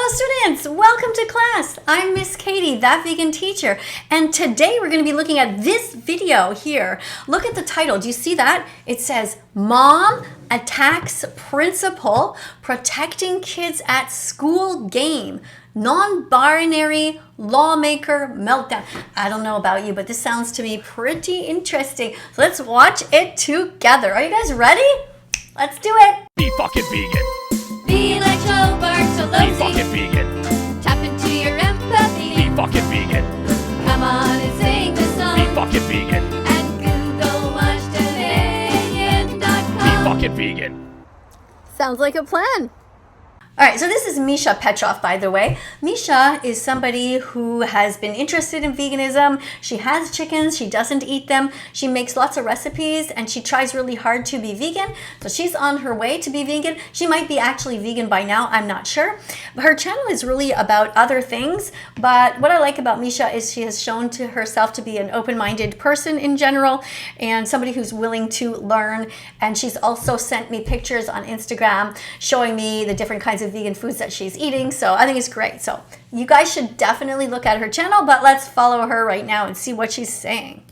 Hello students, welcome to class. I'm Miss KADIE, that vegan teacher, and today we're going to be looking at this video here. Look at the title. Do you see that? It says Mom Attacks Principal Protecting Kids at School Game. Non-binary lawmaker meltdown. I don't know about you, but this sounds to me pretty interesting. Let's watch it together. Are you guys ready? Let's do it. Be fucking vegan. Be like Joe Bartolozzi. Be fucking vegan. Tap into your empathy. Be fucking vegan. Come on and sing the song. Be fucking vegan. And Google watch Be fucking vegan. Sounds like a plan. All right, so this is Misha Petrov, by the way. Misha is somebody who has been interested in veganism. She has chickens, she doesn't eat them. She makes lots of recipes and she tries really hard to be vegan. So she's on her way to be vegan. She might be actually vegan by now, I'm not sure. But her channel is really about other things. But what I like about Misha is she has shown to herself to be an open-minded person in general and somebody who's willing to learn. And she's also sent me pictures on Instagram showing me the different kinds of vegan foods that she's eating. So I think it's great. So you guys should definitely look at her channel, but let's follow her right now and see what she's saying.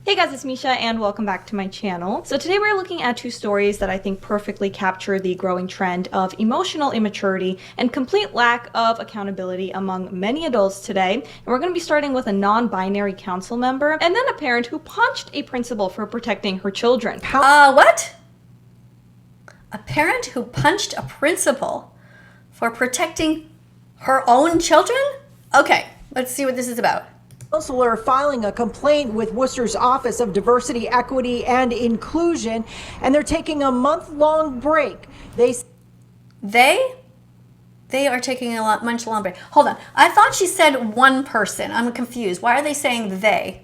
Hey guys, it's Misha and welcome back to my channel. So today we're looking at two stories that I think perfectly capture the growing trend of emotional immaturity and complete lack of accountability among many adults today. And we're going to be starting with a non-binary council member and then a parent who punched a principal for protecting her children. What? A parent who punched a principal for protecting her own children? Okay, let's see what this is about. Counselor filing a complaint with Worcester's Office of Diversity, Equity, and Inclusion, and they're taking a month-long break. They are taking a much long break. Hold on. I thought she said one person. I'm confused. Why are they saying they?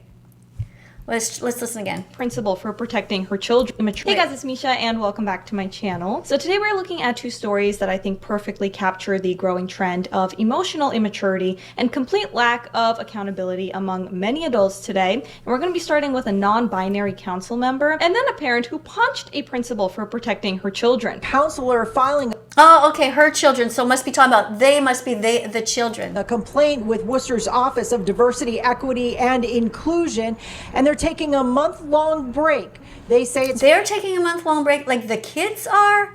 Let's listen again. Principal for protecting her children. Hey guys, it's Misha and welcome back to my channel. So today we're looking at two stories that I think perfectly capture the growing trend of emotional immaturity and complete lack of accountability among many adults today. And we're going to be starting with a non-binary council member and then a parent who punched a principal for protecting her children. Counselor filing Oh, okay, her children. So must be talking about the children. a complaint with Worcester's Office of Diversity, Equity, and Inclusion, and they're taking a month-long break. They say They're taking a month-long break like the kids are?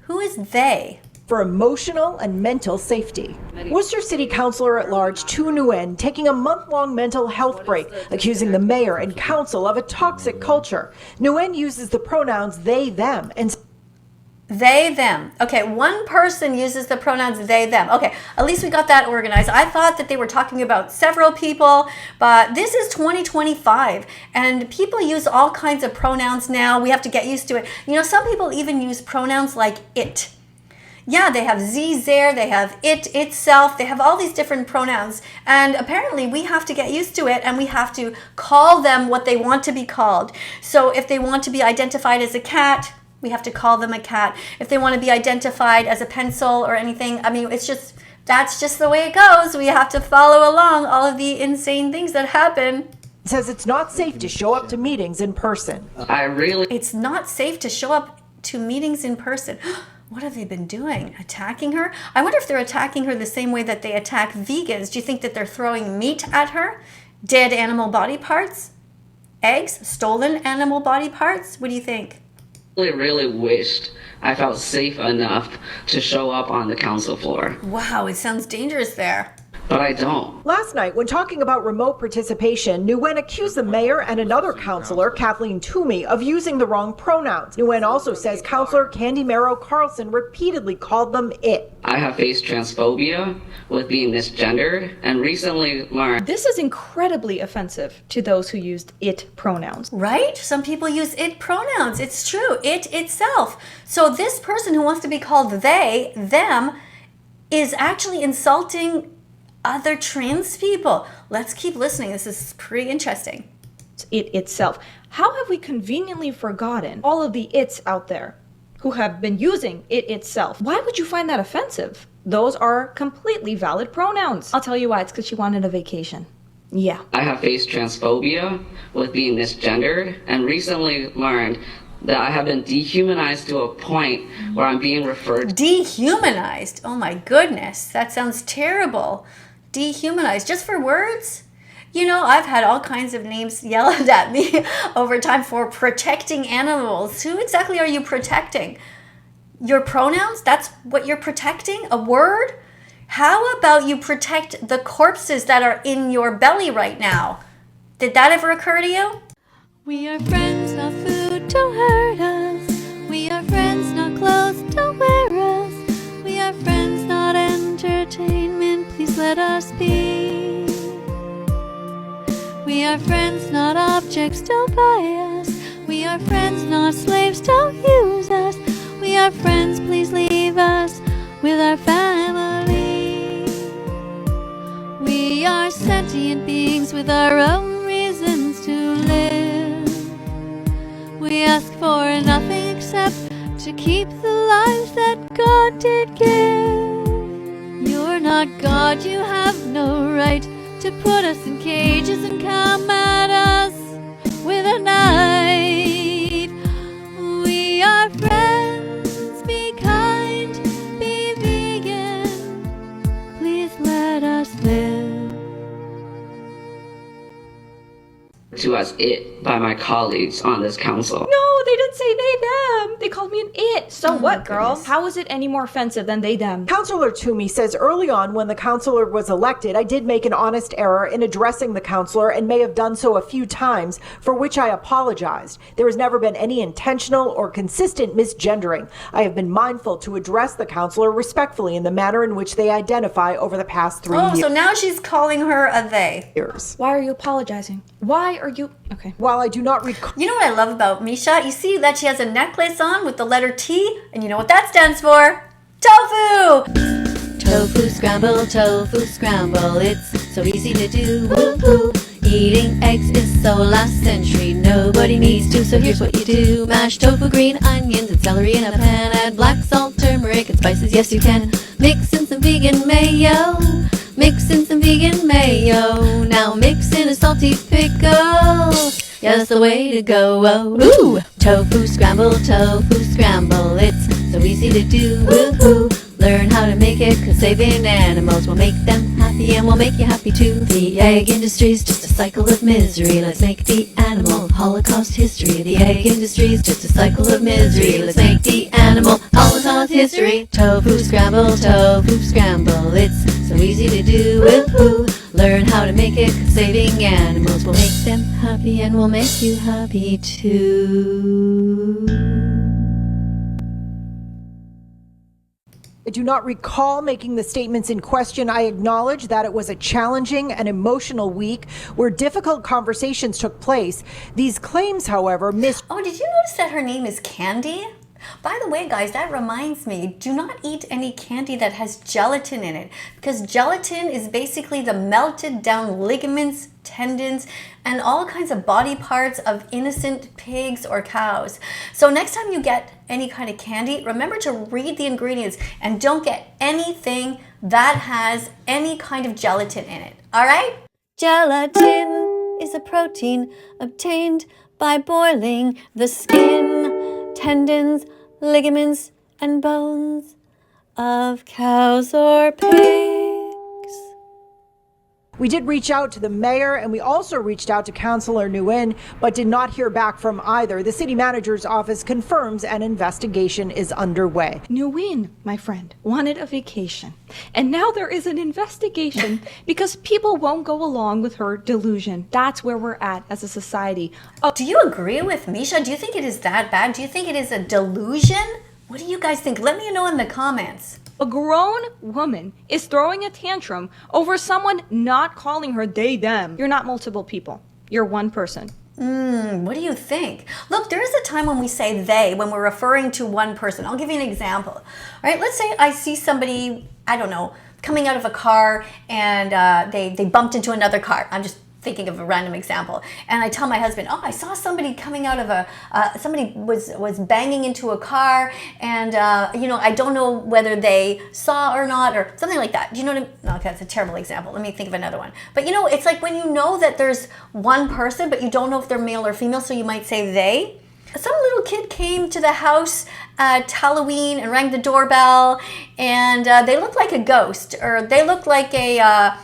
Who is they? for emotional and mental safety. Worcester City Councilor at Large Tu Nguyen taking a month-long mental health break, accusing the mayor and council of a toxic culture. Nguyen uses the pronouns they, them, and They, them. Okay, one person uses the pronouns they, them. Okay, at least we got that organized. I thought that they were talking about several people, but this is 2025, and people use all kinds of pronouns now. We have to get used to it. You know, some people even use pronouns like it. Yeah, they have ze, there, they have it, itself, they have all these different pronouns, and apparently we have to get used to it, and we have to call them what they want to be called. So if they want to be identified as a cat, we have to call them a cat. If they want to be identified as a pencil or anything, I mean, that's just the way it goes. We have to follow along all of the insane things that happen. says it's not safe to show up to meetings in person. It's not safe to show up to meetings in person. What have they been doing? Attacking her? I wonder if they're attacking her the same way that they attack vegans. Do you think that they're throwing meat at her? Dead animal body parts? Eggs? Stolen animal body parts? What do you think? Really wished I felt safe enough to show up on the council floor. Wow, it sounds dangerous there. But I don't. Last night, when talking about remote participation, Nguyen accused the mayor and another councillor, Kathleen Toomey, of using the wrong pronouns. Nguyen also says Councillor Candy Merrow Carlson repeatedly called them it. I have faced transphobia with being misgendered and recently learned This is incredibly offensive to those who used it pronouns. Right? Some people use it pronouns. It's true. It itself. So this person who wants to be called they, them, is actually insulting other trans people. Let's keep listening. This is pretty interesting. It itself. How have we conveniently forgotten all of the it's out there who have been using it itself? Why would you find that offensive? Those are completely valid pronouns. I'll tell you why. It's because she wanted a vacation. Yeah. I have faced transphobia with being misgendered and recently learned that I have been dehumanized to a point where I'm being referred. Dehumanized? Oh my goodness, that sounds terrible. Dehumanized, just for words? You know, I've had all kinds of names yelled at me over time for protecting animals. Who exactly are you protecting? Your pronouns? That's what you're protecting? A word? How about you protect the corpses that are in your belly right now? Did that ever occur to you? We are friends, not food, don't hurt us. We are friends, not clothes, don't wear us. We are friends, not entertainment, please let us be. We are friends, not objects, don't buy us. We are friends, not slaves, don't use us. We are friends, please leave us with our family. We are sentient beings with our own reasons to live. We ask for nothing except to keep the lives that God did give. You're not God, you have no right to put us in cages and come at us with a knife. We are friends, be kind, be vegan, please let us live. To as it by my colleagues on this council. No, they didn't say they, them. They called me an it. So what, girl? goodness. How is it any more offensive than they, them? Councillor Toomey says early on when the councillor was elected, I did make an honest error in addressing the councillor and may have done so a few times, for which I apologized. There has never been any intentional or consistent misgendering. I have been mindful to address the councillor respectfully in the manner in which they identify over the past 3 Oh, so now she's calling her a they. years. Why are you apologizing? Why are you... Okay. While I do not recall... You know what I love about Misha? You see that she has a necklace on with the letter T, and you know what that stands for? Tofu! Tofu scramble, it's so easy to do. Woo-hoo. Eating eggs is so last century, nobody needs to, so here's what you do. Mash tofu, green onions, and celery in a pan. Add black salt, turmeric, and spices, yes you can. Mix in some vegan mayo. Mix in some vegan mayo. Now mix in a salty pickle. Yeah, that's the way to go. Oh, ooh. Tofu scramble, it's so easy to do. Woo-hoo. Learn how to make it, cause saving animals will make them happy and will make you happy too. The egg industry's just a cycle of misery. Let's make the animal holocaust history. The egg industry's just a cycle of misery. Let's make the animal holocaust history. Tofu scramble, it's so easy to do. Woo-hoo. Learn how to make it, cause saving animals will make them happy and will make you happy too. I do not recall making the statements in question. I acknowledge that it was a challenging and emotional week where difficult conversations took place. These claims, however, Oh, did you notice that her name is Candy? By the way, guys, that reminds me, do not eat any candy that has gelatin in it, because gelatin is basically the melted down ligaments, tendons, and all kinds of body parts of innocent pigs or cows. So next time you get any kind of candy, remember to read the ingredients and don't get anything that has any kind of gelatin in it. All right? Gelatin is a protein obtained by boiling the skin, tendons, ligaments, and bones of cows or pigs. We did reach out to the mayor and we also reached out to Councillor Nguyen, but did not hear back from either. The city manager's office confirms an investigation is underway. Nguyen, my friend, wanted a vacation. And now there is an investigation because people won't go along with her delusion. That's where we're at as a society. Oh, Do you agree with Misha? Do you think it is that bad? Do you think it is a delusion? What do you guys think? Let me know in the comments. a grown woman is throwing a tantrum over someone not calling her they, them. You're not multiple people. You're one person. What do you think? Look, there is a time when we say they, when we're referring to one person. I'll give you an example. All right, let's say I see somebody, I don't know, coming out of a car and they bumped into another car. I'm just thinking of a random example. And I tell my husband, oh, I saw somebody coming out of somebody was banging into a car and, you know, I don't know whether they saw or not or something like that. Do you know what I mean? No, okay, that's a terrible example. Let me think of another one. But, you know, it's like when you know that there's one person, but you don't know if they're male or female, so you might say they. some little kid came to the house at Halloween and rang the doorbell, and they looked like a ghost, or they looked like a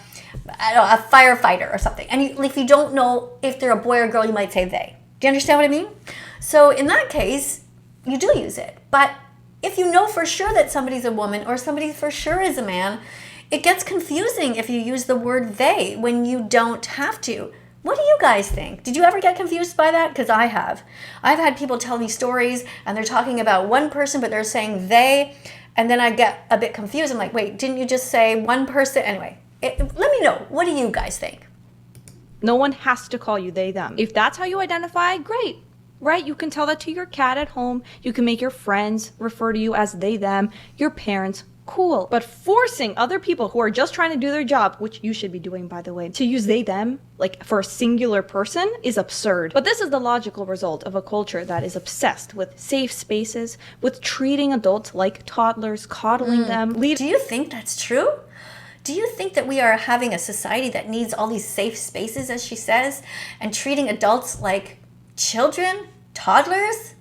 firefighter or something. And if you don't know if they're a boy or girl, you might say they. Do you understand what I mean? So in that case, you do use it. But if you know for sure that somebody's a woman or somebody for sure is a man, it gets confusing if you use the word they when you don't have to. What do you guys think? Did you ever get confused by that? Because I have. I've had people tell me stories and they're talking about one person, but they're saying they, and then I get a bit confused. I'm like, wait, didn't you just say one person? Anyway, let me know. What do you guys think? No one has to call you they, them. If that's how you identify, great. Right? You can tell that to your cat at home. You can make your friends refer to you as they, them, your parents. Cool. But forcing other people who are just trying to do their job, which you should be doing, by the way, to use they, them, like for a singular person is absurd. But this is the logical result of a culture that is obsessed with safe spaces, with treating adults like toddlers, coddling them. Do you think that's true? Do you think that we are having a society that needs all these safe spaces, as she says, and treating adults like children, toddlers?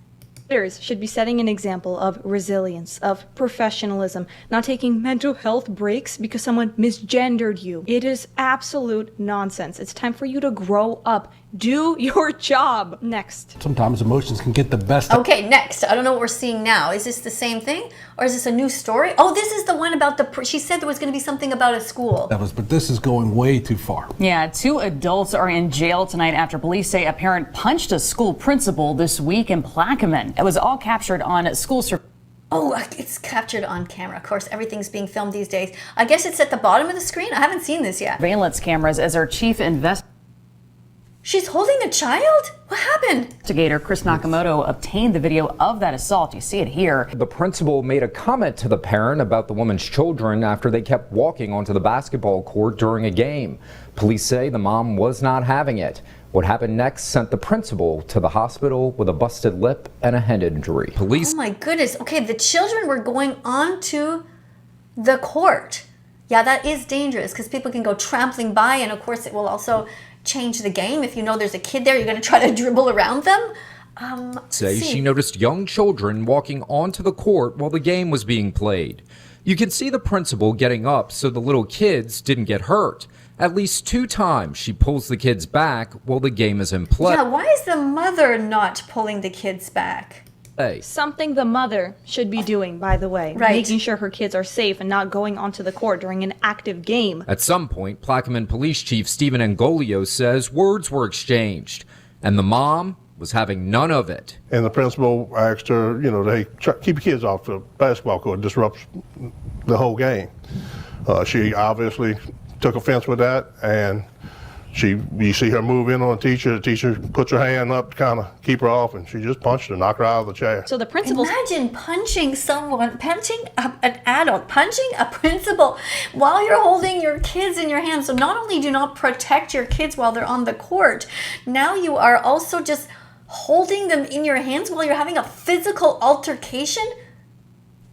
Leaders should be setting an example of resilience, of professionalism, not taking mental health breaks because someone misgendered you. It is absolute nonsense. It's time for you to grow up. Do your job. Next. Sometimes emotions can get the best. Okay, next. I don't know what we're seeing now. Is this the same thing? Or is this a new story? Oh, this is the one about she said there was going to be something about a school. But this is going way too far. Yeah, 2 adults are in jail tonight after police say a parent punched a school principal this week in Plaquemine. It was all captured on school surveillance. Oh, it's captured on camera. Of course, everything's being filmed these days. I guess it's at the bottom of the screen. I haven't seen this yet. Cameras as our chief investigator. She's holding a child? What happened? Investigator Chris Nakamoto obtained the video of that assault. You see it here. The principal made a comment to the parent about the woman's children after they kept walking onto the basketball court during a game. Police say the mom was not having it. What happened next sent the principal to the hospital with a busted lip and a head injury. Police. Oh my goodness. Okay, the children were going onto the court. Yeah, that is dangerous because people can go trampling by, and of course it will also change the game. If you know there's a kid there, you're going to try to dribble around them. She noticed young children walking onto the court while the game was being played. You can see the principal getting up so the little kids didn't get hurt. At least 2 times she pulls the kids back while the game is in play. Yeah, why is the mother not pulling the kids back? Something the mother should be doing, by the way. Right. Making sure her kids are safe and not going onto the court during an active game. At some point, Plaquemine Police Chief Stephen Angolio says words were exchanged, and the mom was having none of it. And the principal asked her, hey, keep your kids off the basketball court. It disrupts the whole game. She obviously took offense with that, and you see her move in on the teacher puts her hand up to kind of keep her off, and she just punched her, knocked her out of the chair. So the principal. Imagine punching an adult, punching a principal while you're holding your kids in your hands. So not only do you not protect your kids while they're on the court, now you are also just holding them in your hands while you're having a physical altercation.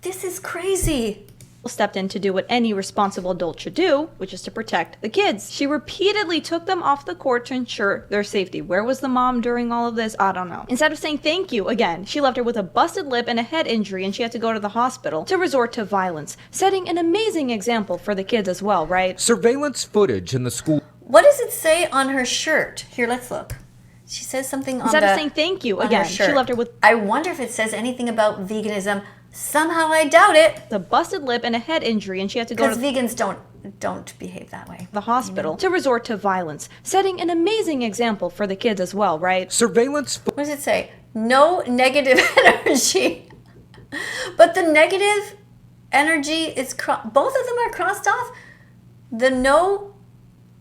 This is crazy. Stepped in to do what any responsible adult should do, which is to protect the kids. She repeatedly took them off the court to ensure their safety. Where was the mom during all of this? I don't know. Instead of saying thank you again, she left her with a busted lip and a head injury, and she had to go to the hospital to resort to violence, setting an amazing example for the kids as well, right? Surveillance footage in the school. What does it say on her shirt? Here, let's look. She says something on Instead of saying thank you again, she left her with. I wonder if it says anything about veganism. Somehow I doubt it. The busted lip and a head injury, and she had to go to vegans don't behave that way. The hospital to resort to violence, setting an amazing example for the kids as well, right? Surveillance. What does it say? No negative energy. But the negative energy is both of them are crossed off. The no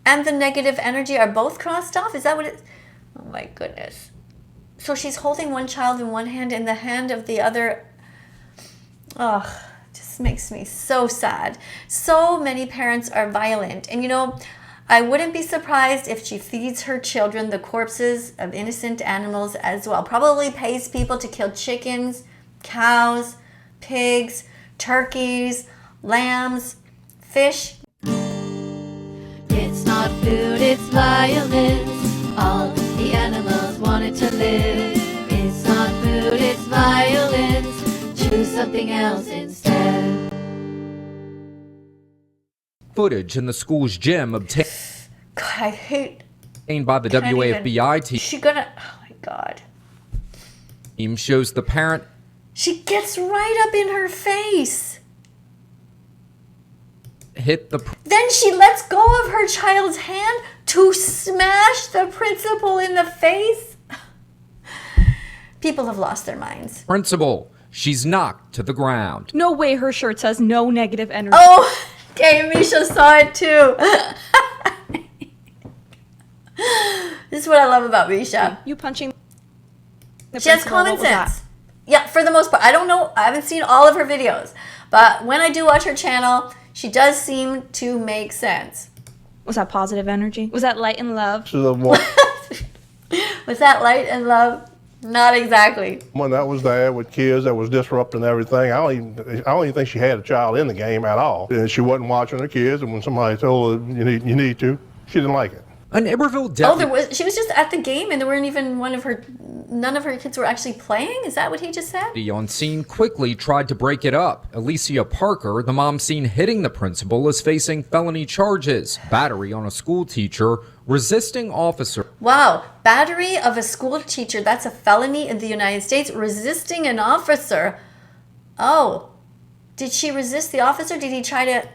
and the negative energy are both crossed off. Is that what it? Oh my goodness. So she's holding one child in one hand, in the hand of the other. Oh, just makes me so sad. So many parents are violent. And I wouldn't be surprised if she feeds her children the corpses of innocent animals as well. Probably pays people to kill chickens, cows, pigs, turkeys, lambs, fish. It's not food, it's violence. All the animals wanted to live. It's It's not food, it's violence. Choose something else instead. Footage in the school's gym obtained God, I hate. by the WAFBI team. She gonna. Oh my God. Team shows the parent She gets right up in her face. hit the Then she lets go of her child's hand to smash the principal in the face. People have lost their minds. principal. She's knocked to the ground. No way her shirt says no negative energy. Oh, okay, Misha saw it too. This is what I love about Misha. You punching the She has principal, common what was that? sense. Yeah, for the most part. I don't know. I haven't seen all of her videos. But when I do watch her channel, she does seem to make sense. Was that positive energy? Was that light and love? Was that light and love? Not exactly. When that was there with kids that was disrupting everything, I don't even think she had a child in the game at all. And she wasn't watching her kids, and when somebody told her you need to, she didn't like it. An Iberville She was just at the game, and there weren't even none of her kids were actually playing? Is that what he just said? on scene quickly tried to break it up. Alicia Parker, the mom seen hitting the principal, is facing felony charges, battery on a school teacher, resisting officer. Wow, battery of a school teacher, that's a felony in the United States. Resisting an officer. Oh, did she resist the officer? Did he try to...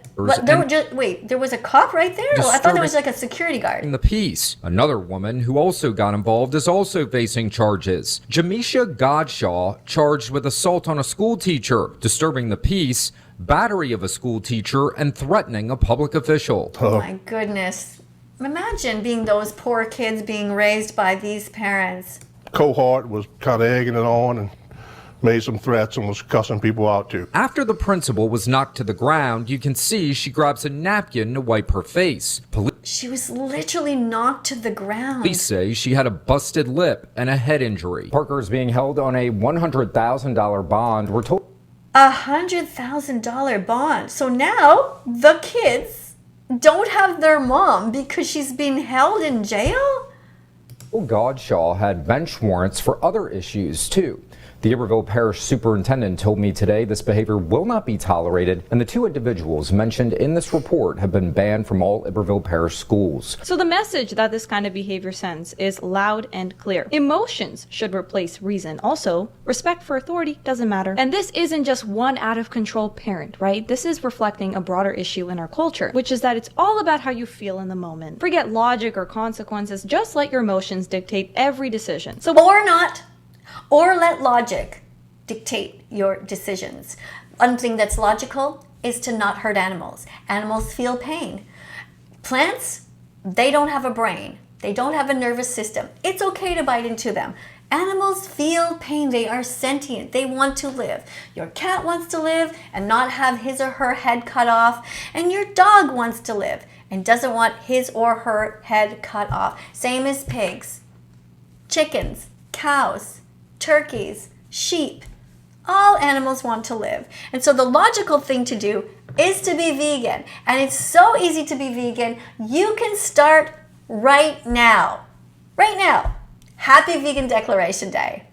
Wait, there was a cop right there? I thought there was like a security guard. The peace. Another woman who also got involved is also facing charges. Jamisha Godshaw, charged with assault on a school teacher, disturbing the peace, battery of a school teacher, and threatening a public official. Oh my goodness. Imagine being those poor kids being raised by these parents. Cohort was kind of egging it on and made some threats and was cussing people out too. After the principal was knocked to the ground, you can see she grabs a napkin to wipe her face. She was literally knocked to the ground. Police say she had a busted lip and a head injury. Parker is being held on a $100,000 bond. We're told $100,000 bond. So now the kids don't have their mom because she's being held in jail? Godshaw had bench warrants for other issues too. The Iberville Parish Superintendent told me today this behavior will not be tolerated, and the two individuals mentioned in this report have been banned from all Iberville Parish schools. So the message that this kind of behavior sends is loud and clear. Emotions should replace reason. Also, respect for authority doesn't matter. And this isn't just one out-of-control parent, right? This is reflecting a broader issue in our culture, which is that it's all about how you feel in the moment. Forget logic or consequences, just let your emotions dictate every decision. So, or not. Or let logic dictate your decisions. One thing that's logical is to not hurt animals. Animals feel pain. Plants, they don't have a brain. They don't have a nervous system. It's okay to bite into them. Animals feel pain. They are sentient. They want to live. Your cat wants to live and not have his or her head cut off. And your dog wants to live and doesn't want his or her head cut off. Same as pigs, chickens, cows, turkeys, sheep. All animals want to live. And so the logical thing to do is to be vegan. And it's so easy to be vegan. You can start right now. Right now. Happy Vegan Declaration Day.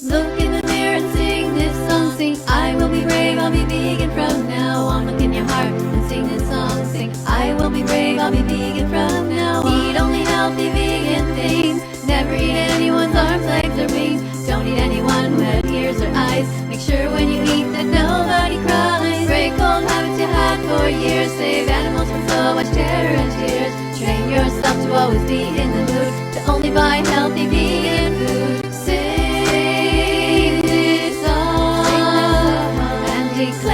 Look in the mirror and sing this song. Sing, I will be brave, I'll be vegan from now on. Look in your heart and sing this song. Sing, I will be brave, I'll be vegan from now on. Eat only healthy vegan things. Never eat anyone's arms, legs, or wings. Don't eat anyone who had ears or eyes. Make sure when you eat that nobody cries. Break old habits you had for years. Save animals from so much terror and tears. Train yourself to always be in the mood to only buy healthy vegan food. Sing this song and declare